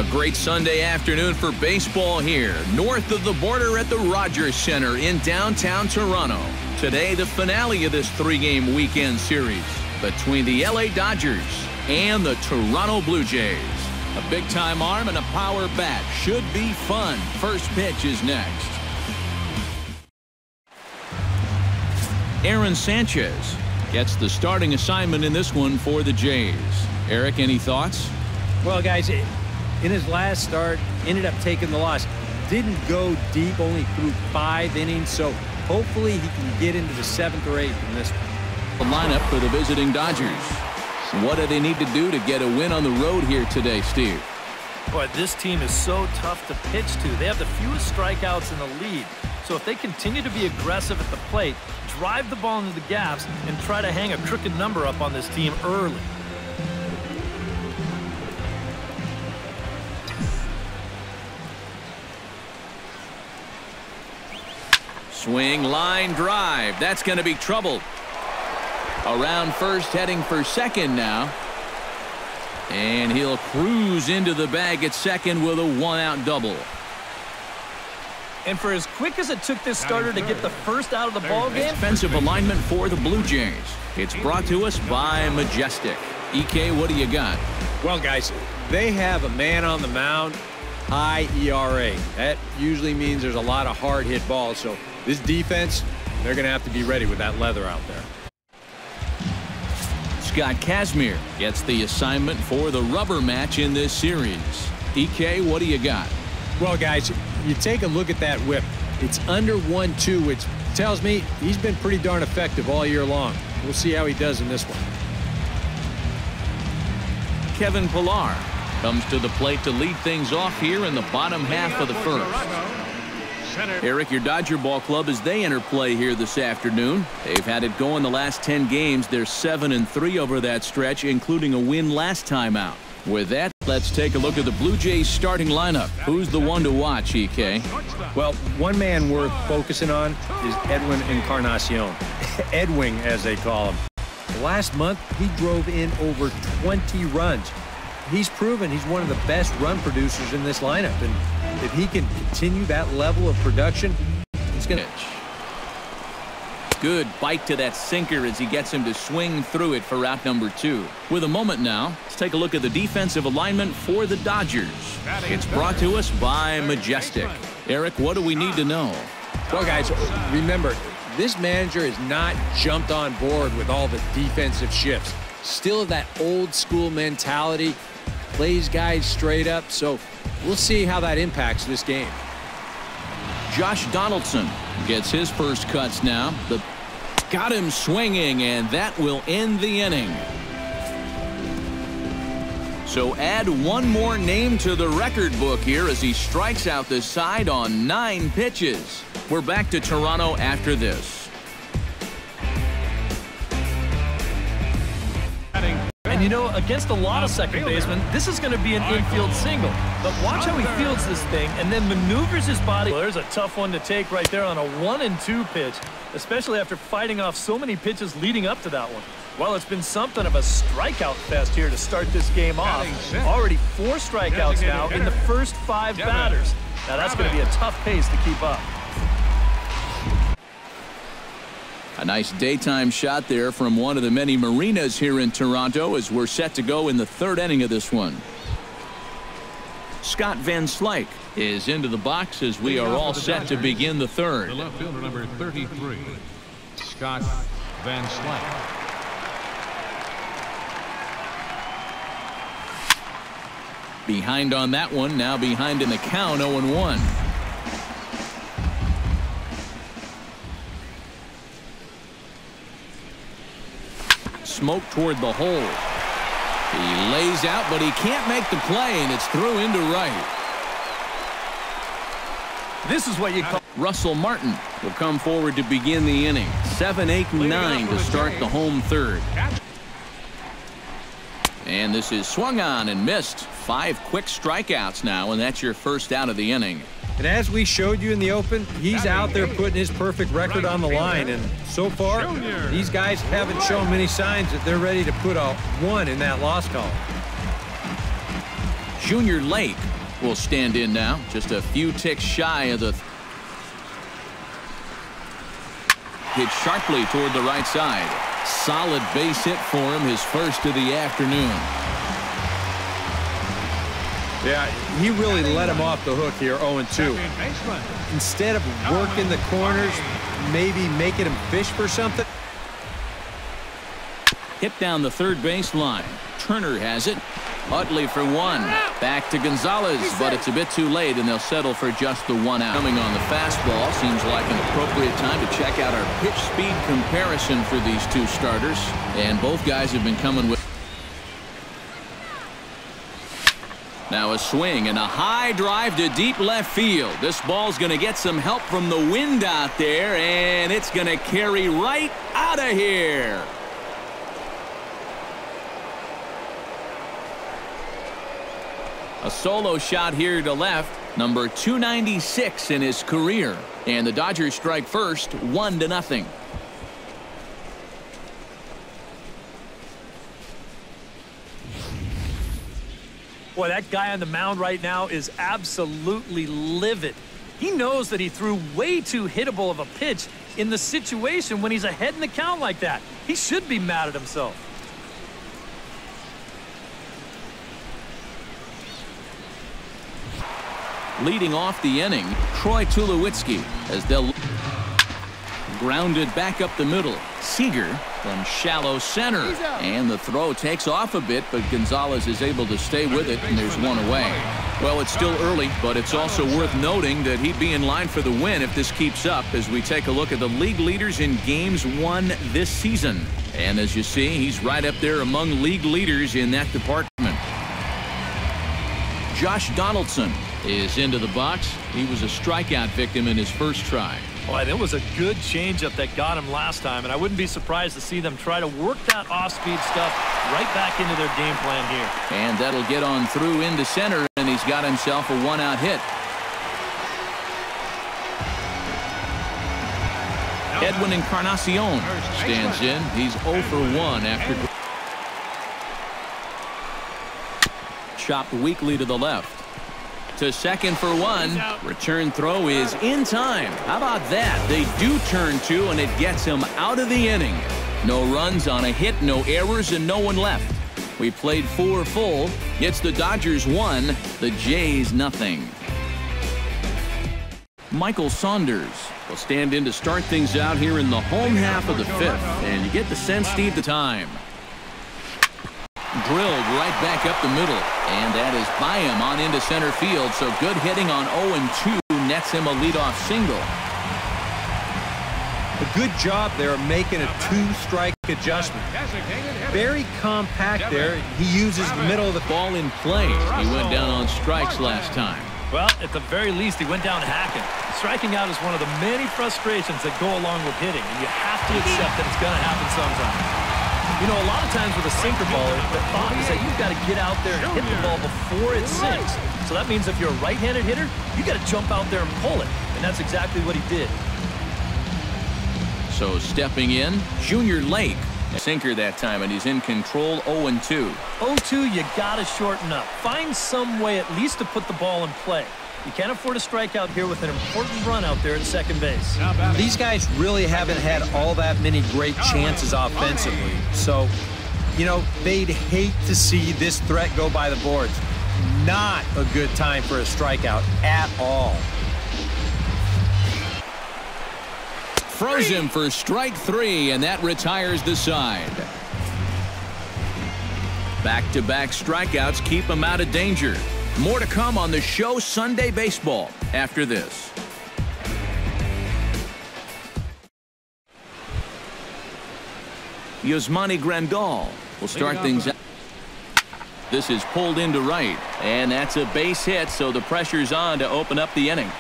A great Sunday afternoon for baseball here, north of the border at the Rogers Center in downtown Toronto. Today, the finale of this three-game weekend series between the LA Dodgers and the Toronto Blue Jays. A big-time arm and a power bat should be fun. First pitch is next. Aaron Sanchez gets the starting assignment in this one for the Jays. Eric, any thoughts? Well, guys, in his last start, ended up taking the loss. Didn't go deep, only threw 5 innings, so hopefully he can get into the 7th or 8th in this one. The lineup for the visiting Dodgers. What do they need to do to get a win on the road here today, Steve? Boy, this team is so tough to pitch to. They have the fewest strikeouts in the league. So if they continue to be aggressive at the plate, drive the ball into the gaps, and try to hang a crooked number up on this team early. Swing, line drive. That's going to be trouble. Around first, heading for second now. And he'll cruise into the bag at second with a 1-out double. And for as quick as it took this starter to get the first out of the ball game. Defensive alignment for the Blue Jays. It's brought to us by Majestic. EK, what do you got? Well, guys, they have a man on the mound, high ERA. That usually means there's a lot of hard hit balls. So this defense, they're going to have to be ready with that leather out there. Scott Kazmir gets the assignment for the rubber match in this series. EK, what do you got? Well, guys, you take a look at that whip. It's under 1-2, which tells me he's been pretty darn effective all year long. We'll see how he does in this one. Kevin Pillar comes to the plate to lead things off here in the bottom half of the first. Eric, your Dodger ball club, as they enter play here this afternoon. They've had it going the last 10 games. They're 7-3 over that stretch, including a win last time out. With that, let's take a look at the Blue Jays starting lineup. Who's the one to watch, EK? Well, one man worth focusing on is Edwin Encarnacion. Edwin, as they call him. Last month, he drove in over 20 runs. He's proven he's one of the best run producers in this lineup. And if he can continue that level of production, he's going to... Good bite to that sinker as he gets him to swing through it for out number 2. With a moment now, let's take a look at the defensive alignment for the Dodgers. It's brought to us by Majestic. Eric, what do we need to know? Well, guys, remember, this manager has not jumped on board with all the defensive shifts. Still that old school mentality, plays guys straight up, so we'll see how that impacts this game. Josh Donaldson gets his first cuts now. Got him swinging, and that will end the inning. So add one more name to the record book here as he strikes out the side on 9 pitches. We're back to Toronto after this. And you know, against a lot of second basemen, this is going to be an infield single. But watch how he fields this thing and then maneuvers his body. Well, there's a tough one to take right there on a 1-2 pitch, especially after fighting off so many pitches leading up to that one. Well, it's been something of a strikeout fest here to start this game off. Already 4 strikeouts now in the first 5 batters. Now that's going to be a tough pace to keep up. A nice daytime shot there from one of the many marinas here in Toronto as we're set to go in the 3rd inning of this one. Scott Van Slyke is into the box as we are all set to begin the 3rd. The left fielder, number 33, Scott Van Slyke. Behind on that one, now behind in the count, 0-1. Smoke toward the hole. He lays out, but he can't make the play, and it's through into right. This is what you call... Russell Martin will come forward to begin the inning. 7, 8, 9 to start the home 3rd. And this is swung on and missed. 5 quick strikeouts now, and that's your first out of the inning. And as we showed you in the open, he's out there putting his perfect record on the line. And so far, these guys haven't shown many signs that they're ready to put a 1 in that loss column. Junior Lake will stand in now, just a few ticks shy of the hit sharply toward the right side. Solid base hit for him, his first of the afternoon. Yeah, he really let him off the hook here, 0-2. Instead of working the corners, maybe making him fish for something. Hit down the third base line. Turner has it. Utley for one. Back to Gonzalez, but it's a bit too late, and they'll settle for just the one out. Coming on the fastball, seems like an appropriate time to check out our pitch speed comparison for these two starters. And both guys have been coming with. Now a swing and a high drive to deep left field. This ball's going to get some help from the wind out there, and it's going to carry right out of here. A solo shot here to left, number 296 in his career. And the Dodgers strike first, 1-0. Boy, that guy on the mound right now is absolutely livid. He knows that he threw way too hittable of a pitch in the situation when he's ahead in the count like that. He should be mad at himself. Leading off the inning, Troy Tulowitzki, as they'll grounded back up the middle. Seager from shallow center, and the throw takes off a bit, but Gonzalez is able to stay with it, and there's one away. Well, it's still early, but it's also worth noting that he'd be in line for the win if this keeps up, as we take a look at the league leaders in games won this season. And as you see, he's right up there among league leaders in that department. Josh Donaldson is into the box. He was a strikeout victim in his first try. Boy, that was a good changeup that got him last time, and I wouldn't be surprised to see them try to work that off-speed stuff right back into their game plan here. And that'll get on through into center, and he's got himself a one-out hit. Edwin Encarnacion stands in. He's 0 for 1 after chopped weakly to the left. To second for one. Return throw is in time. How about that? They do turn two, and it gets him out of the inning. No runs on a hit, no errors, and no one left. We played 4 full. It's the Dodgers 1, the Jays nothing. Michael Saunders will stand in to start things out here in the home half of the 5th. And you get the sense, Steve, the time. Drilled right back up the middle, and that is by him on into center field. So good hitting on 0-2 nets him a leadoff single. A good job there making a 2-strike adjustment. Very compact there. He uses the middle of the ball in play. He went down on strikes last time. Well, at the very least, he went down hacking. Striking out is one of the many frustrations that go along with hitting, and you have to accept that it's going to happen sometime. You know, a lot of times with a sinker baller, the thought is that you've got to get out there and hit the ball before it sinks. So that means if you're a right-handed hitter, you got to jump out there and pull it. And that's exactly what he did. So stepping in, Junior Lake. A sinker that time, and he's in control 0-2. 0-2, you got to shorten up. Find some way at least to put the ball in play. You can't afford a strikeout here with an important run out there at second base. These guys really haven't had all that many great chances offensively. So, you know, they'd hate to see this threat go by the boards. Not a good time for a strikeout at all. Froze him for strike 3, and that retires the side. Back-to-back strikeouts keep him out of danger. More to come on the show Sunday Baseball after this. Yasmani Grandal will start things out. This is pulled into right, and that's a base hit, so the pressure's on to open up the inning.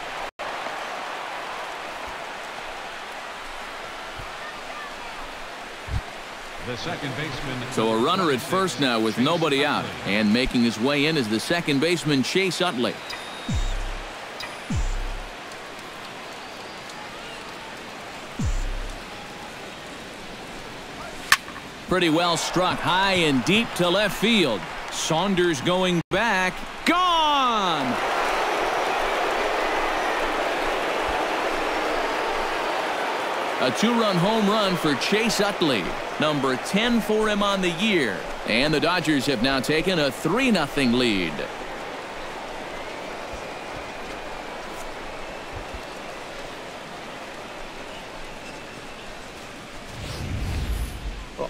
The second baseman. So a runner at first now with nobody out, and making his way in is the second baseman Chase Utley. Pretty well struck high and deep to left field. Saunders going back. Gone! A two-run home run for Chase Utley. Number 10 for him on the year. And the Dodgers have now taken a 3-0 lead.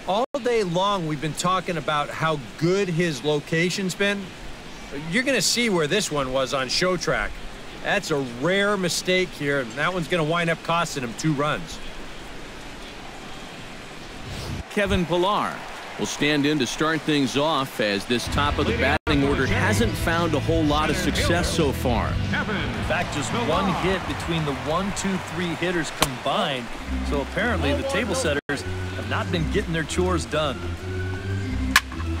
All day long, we've been talking about how good his location's been. You're going to see where this one was on show track. That's a rare mistake here, and that one's going to wind up costing him 2 runs. Kevin Pillar will stand in to start things off, as this top of the batting order hasn't found a whole lot of success so far. In fact, just one hit between the 1, 2, 3 hitters combined. So apparently the table setters have not been getting their chores done.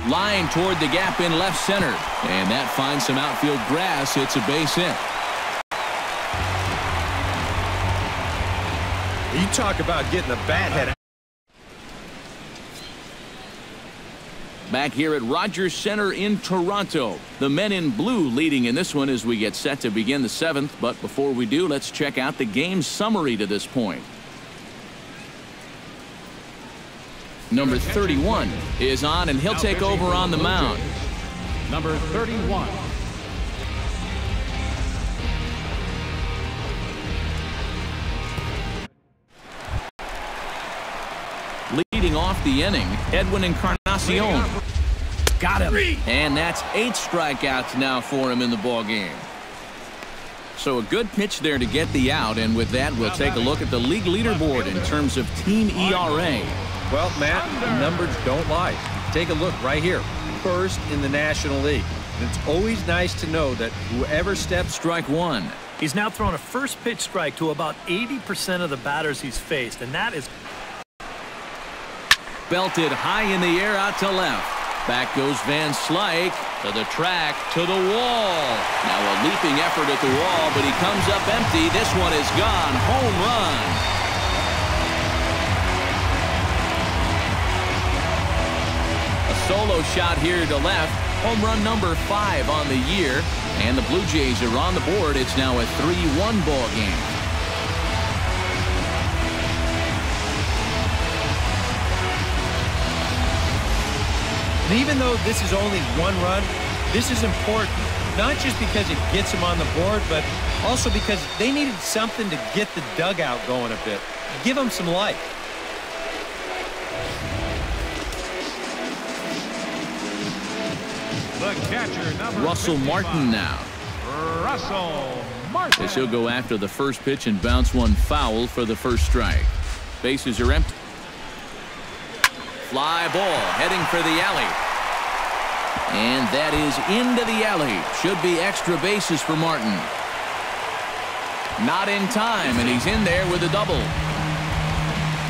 Line toward the gap in left center, and that finds some outfield grass. It's a base hit. You talk about getting the bat head. Back here at Rogers Center in Toronto, the men in blue leading in this one as we get set to begin the 7th. But before we do, let's check out the game summary to this point. Number 31 is on, and he'll take over on the mound. Number 31. Leading off the inning, Edwin Encarnacion. Got him. And that's 8 strikeouts now for him in the ball game. So a good pitch there to get the out, and with that, we'll take a look at the league leaderboard in terms of team ERA. Well, Matt, the numbers don't lie. Take a look right here. First in the National League. And it's always nice to know that whoever steps. Strike one. He's now thrown a first pitch strike to about 80% of the batters he's faced, and that is belted high in the air out to left. Back goes Van Slyke to the track, to the wall. Now a leaping effort at the wall, but he comes up empty. This one is gone. Home run. A solo shot here to left. Home run number 5 on the year. And the Blue Jays are on the board. It's now a 3-1 ball game. And even though this is only 1 run, this is important, not just because it gets them on the board, but also because they needed something to get the dugout going a bit. Give them some life. The catcher, number Russell 55. Martin now. Russell Martin. As he'll go after the first pitch and bounce one foul for the first strike. Bases are empty. Fly ball heading for the alley. And that is into the alley. Should be extra bases for Martin. Not in time, and he's in there with a double.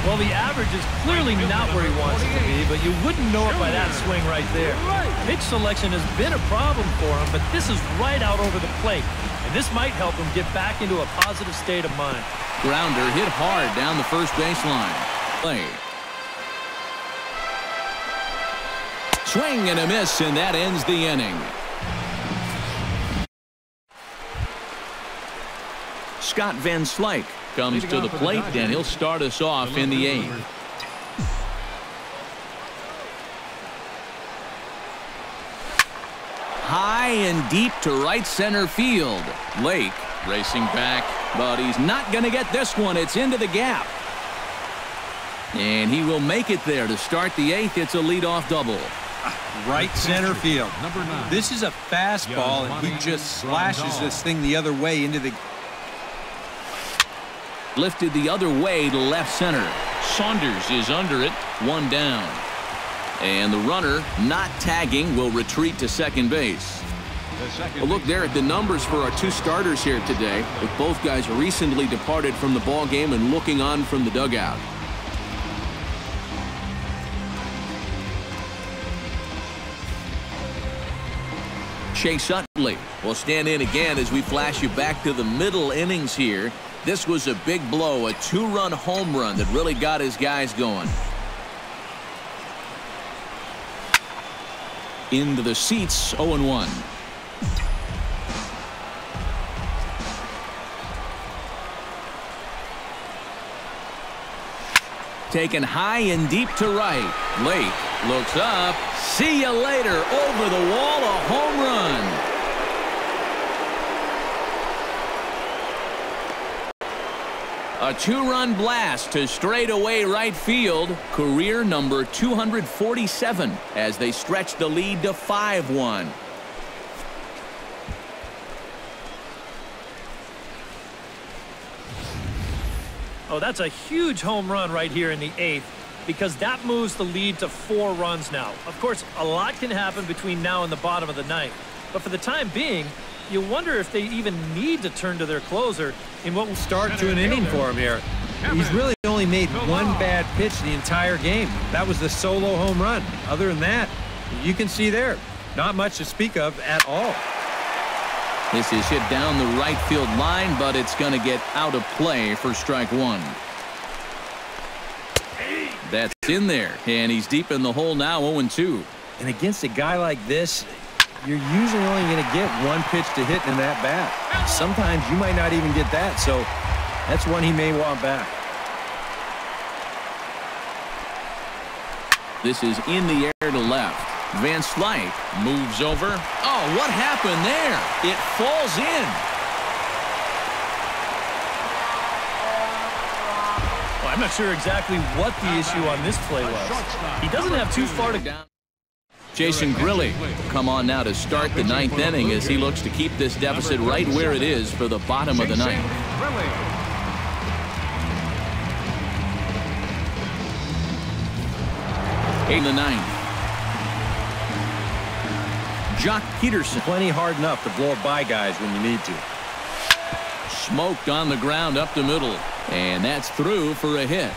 Well, the average is clearly not where he wants it to be, but you wouldn't know it by that swing right there. Pitch selection has been a problem for him, but this is right out over the plate, and this might help him get back into a positive state of mind. Grounder hit hard down the first baseline. Play. Swing and a miss, and that ends the inning. Scott Van Slyke comes to the plate, and he'll start us off in the 8th. High and deep to right center field. Lake racing back, but he's not going to get this one. It's into the gap. And he will make it there to start the 8th. It's a leadoff double. Right center field. Number 9. This is a fastball, and he just slashes this thing the other way into the... Lifted the other way to left center. Saunders is under it. 1 down. And the runner, not tagging, will retreat to second base. Well, look there at the numbers for our 2 starters here today, with both guys recently departed from the ball game and looking on from the dugout. Chase Utley will stand in again as we flash you back to the middle innings here. This was a big blow, a 2-run home run that really got his guys going. into the seats, 0-1. Taken high and deep to right. Lake looks up. See you later. Over the wall, a home run. A two-run blast to straightaway right field. Career number 247 as they stretch the lead to 5-1. Oh, that's a huge home run right here in the 8th because that moves the lead to 4 runs now. Of course, a lot can happen between now and the bottom of the 9th. But for the time being, you wonder if they even need to turn to their closer in what will start to an inning for him here. He's really only made one bad pitch the entire game. That was the solo home run. Other than that, you can see there, not much to speak of at all. This is hit down the right field line, but it's going to get out of play for strike 1. That's in there, and he's deep in the hole now, 0-2. And against a guy like this, you're usually only going to get one pitch to hit in that bat. Sometimes you might not even get that, so that's one he may want back. This is in the air to left. Van Slyke moves over. Oh, what happened there? It falls in. Well, I'm not sure exactly what the issue on this play was. He doesn't have too far to go. Jason Grilli will come on now to start the 9th inning as he looks to keep this deficit right where it is for the bottom of the 9th. 8 in the 9th. Jock Peterson. Plenty hard enough to blow it by guys when you need to. Smoked on the ground up the middle. And that's through for a hit.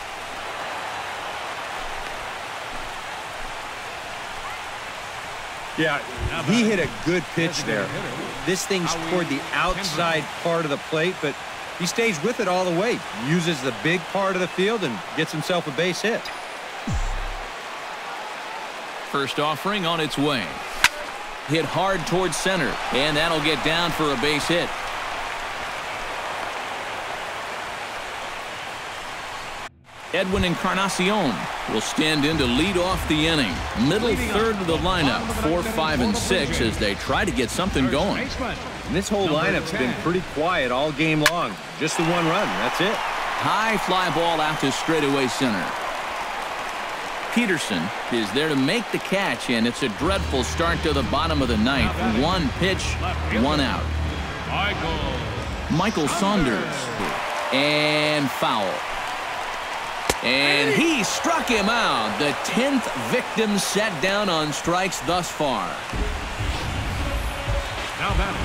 Yeah, he hit a good pitch there. This thing's toward the outside part of the plate, but he stays with it all the way. Uses the big part of the field and gets himself a base hit. First offering on its way. Hit hard towards center, and that'll get down for a base hit. Edwin Encarnacion will stand in to lead off the inning. Middle third of the lineup, 4, 5, and 6 as they try to get something going. And this whole lineup's been pretty quiet all game long. Just the one run, that's it. High fly ball out to straightaway center. Peterson is there to make the catch, and it's a dreadful start to the bottom of the 9th. One pitch, one out. Michael Saunders. And foul. And he struck him out. The 10th victim set down on strikes thus far.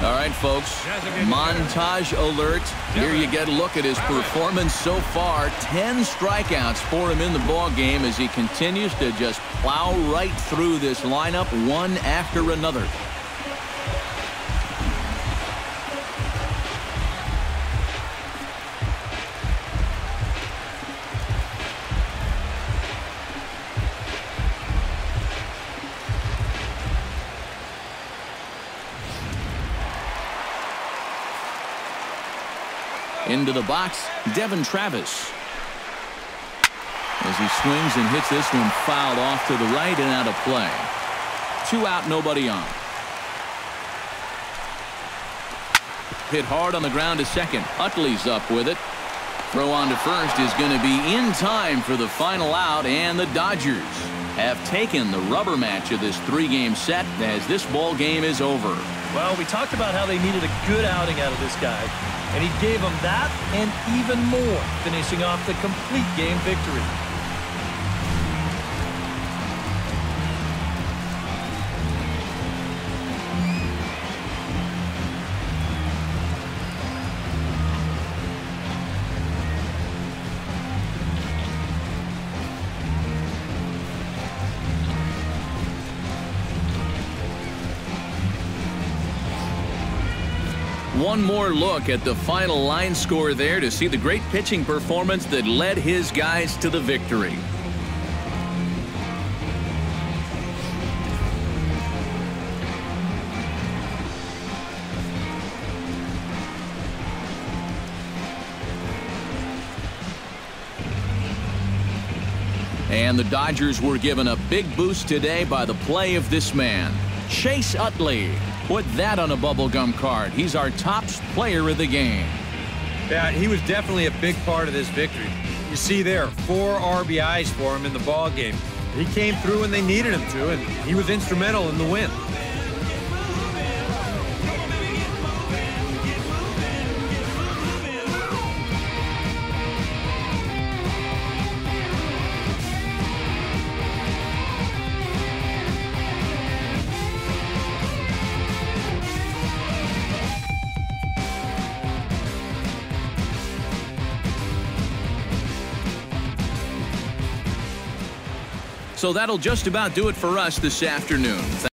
All right, folks, montage alert. Here you get a look at his performance so far. 10 strikeouts for him in the ball game as he continues to just plow right through this lineup one after another. Into the box, Devin Travis. As he swings and hits this one fouled off to the right and out of play. 2 out, nobody on. Hit hard on the ground to second. Utley's up with it. Throw on to first is going to be in time for the final out, and the Dodgers have taken the rubber match of this 3-game set as this ball game is over. Well, we talked about how they needed a good outing out of this guy, and he gave them that and even more, finishing off the complete game victory. One more look at the final line score there to see the great pitching performance that led his guys to the victory. And the Dodgers were given a big boost today by the play of this man, Chase Utley. Put that on a bubblegum card. He's our top player of the game. Yeah, he was definitely a big part of this victory. You see there, 4 RBIs for him in the ball game. He came through when they needed him to, and he was instrumental in the win. So that'll just about do it for us this afternoon.